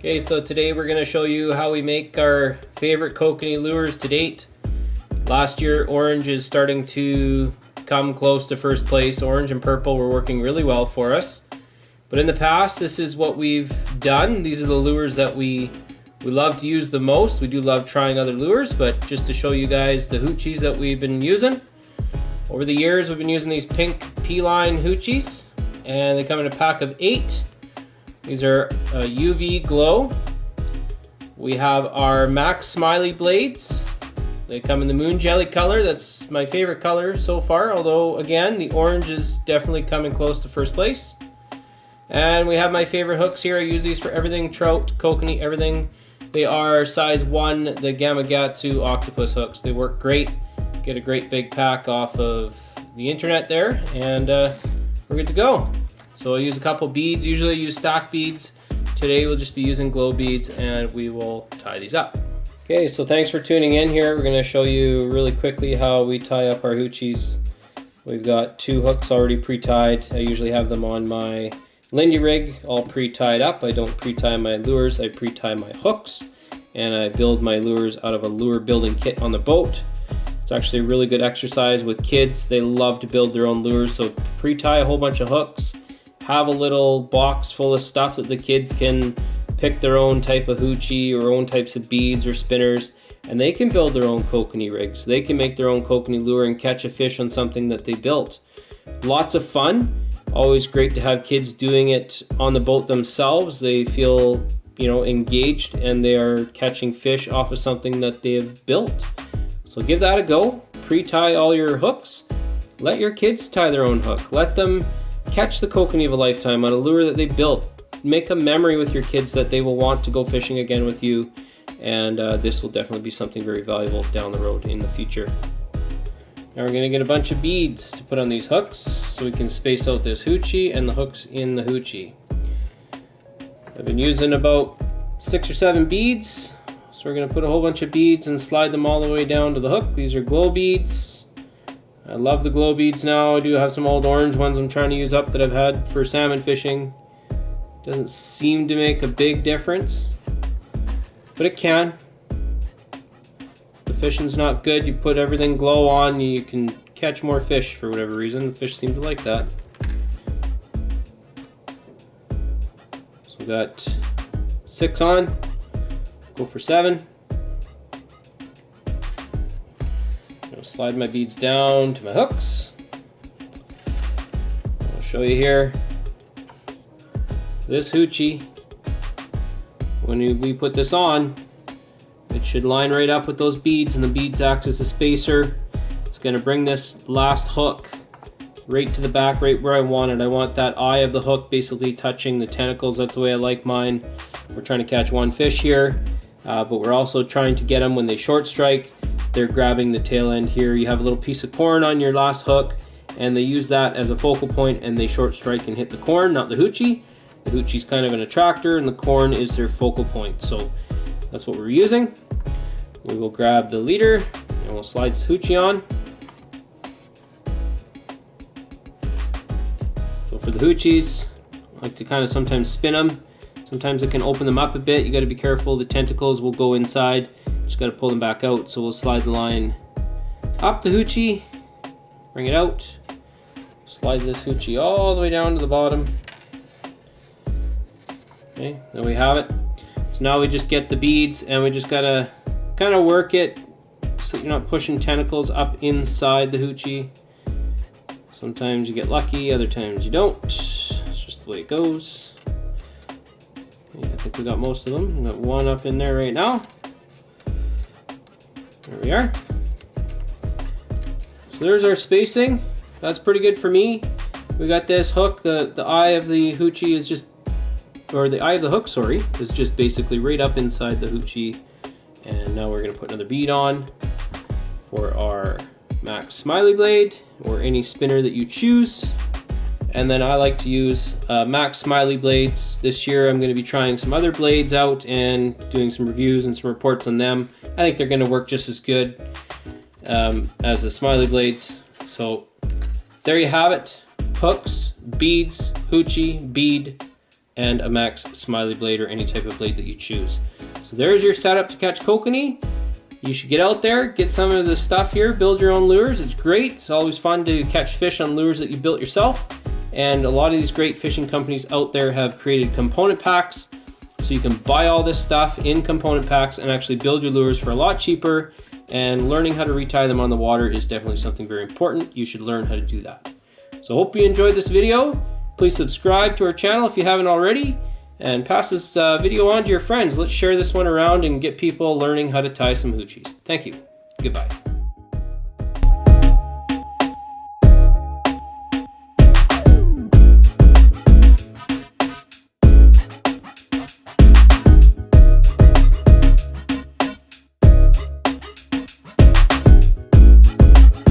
Okay, so today we're going to show you how we make our favorite kokanee lures to date. Last year, orange is starting to come close to first place. Orange and purple were working really well for us. But in the past, this is what we've done. These are the lures that we love to use the most. We do love trying other lures, but just to show you guys the Hoochies that we've been using. Over the years, we've been using these pink P-line Hoochies, and they come in a pack of 8. These are UV glow. We have our Max Smiley blades. They come in the moon jelly color. That's my favorite color so far, although again, the orange is definitely coming close to first place. And we have my favorite hooks here. I use these for everything, trout, kokanee, everything. They are size 1, the Gamakatsu octopus hooks. They work great. Get a great big pack off of the internet there, and we're good to go. So I use a couple beads. Usually I use stock beads. Today we'll just be using glow beads, and we will tie these up. Okay, so thanks for tuning in here. We're going to show you really quickly how we tie up our Hoochies. We've got 2 hooks already pre-tied. I usually have them on my Lindy rig all pre-tied up. I don't pre-tie my lures, I pre-tie my hooks, and I build my lures out of a lure building kit on the boat. It's actually a really good exercise with kids. They love to build their own lures, so pre-tie a whole bunch of hooks. Have a little box full of stuff that the kids can pick their own type of Hoochie or own types of beads or spinners, and they can build their own kokanee rigs. They can make their own kokanee lure and catch a fish on something that they built. Lots of fun. Always great to have kids doing it on the boat themselves. They feel, engaged, and they are catching fish off of something that they have built. So give that a go. Pre-tie all your hooks. Let your kids tie their own hook. Let them catch the kokanee of a lifetime on a lure that they built. Make a memory with your kids that they will want to go fishing again with you, and this will definitely be something very valuable down the road in the future. Now we're going to get a bunch of beads to put on these hooks so we can space out this Hoochie and the hooks in the Hoochie. I've been using about 6 or 7 beads, so we're going to put a whole bunch of beads and slide them all the way down to the hook. These are glow beads. I love the glow beads now. I do have some old orange ones I'm trying to use up that I've had for salmon fishing. Doesn't seem to make a big difference, but it can. If the fishing's not good, you put everything glow on, you can catch more fish for whatever reason. The fish seem to like that. So we got 6 on, go for 7. Slide my beads down to my hooks. I'll show you here. This Hoochie, when we put this on, it should line right up with those beads, and the beads act as a spacer. It's going to bring this last hook right to the back, right where I want it. I want that eye of the hook basically touching the tentacles. That's the way I like mine. We're trying to catch one fish here, but we're also trying to get them when they short strike. They're grabbing the tail end here. You have a little piece of corn on your last hook, and they use that as a focal point, and they short strike and hit the corn, not the Hoochie. The Hoochie's kind of an attractor, and the corn is their focal point. So that's what we're using. We will grab the leader, and we'll slide this Hoochie on. So for the Hoochies, I like to kind of sometimes spin them. Sometimes it can open them up a bit. You got to be careful. The tentacles will go inside. Just got to pull them back out. So we'll slide the line up the Hoochie, bring it out, slide this Hoochie all the way down to the bottom. Okay, there we have it. So now we just get the beads, and we just got to kind of work it so you're not pushing tentacles up inside the Hoochie. Sometimes you get lucky, other times you don't. It's just the way it goes. Okay, I think we got most of them. We got one up in there right now. There we are. So there's our spacing. That's pretty good for me. We got this hook. The eye of the Hoochie is just, or the eye of the hook, sorry, is just basically right up inside the Hoochie. And now we're going to put another bead on for our Max Smiley blade, or any spinner that you choose. And then I like to use Max Smiley blades. This year I'm going to be trying some other blades out and doing some reviews and some reports on them. I think they're going to work just as good as the Smiley blades. So there you have it. Hooks, beads, Hoochie, bead, and a max smiley blade or any type of blade that you choose. So there's your setup to catch kokanee. You should get out there, get some of this stuff here, build your own lures. It's great. It's always fun to catch fish on lures that you built yourself. And a lot of these great fishing companies out there have created component packs. So you can buy all this stuff in component packs and actually build your lures for a lot cheaper. And learning how to retie them on the water is definitely something very important. You should learn how to do that. So hope you enjoyed this video. Please subscribe to our channel if you haven't already. And pass this video on to your friends. Let's share this one around and get people learning how to tie some hoochies. Thank you. Goodbye.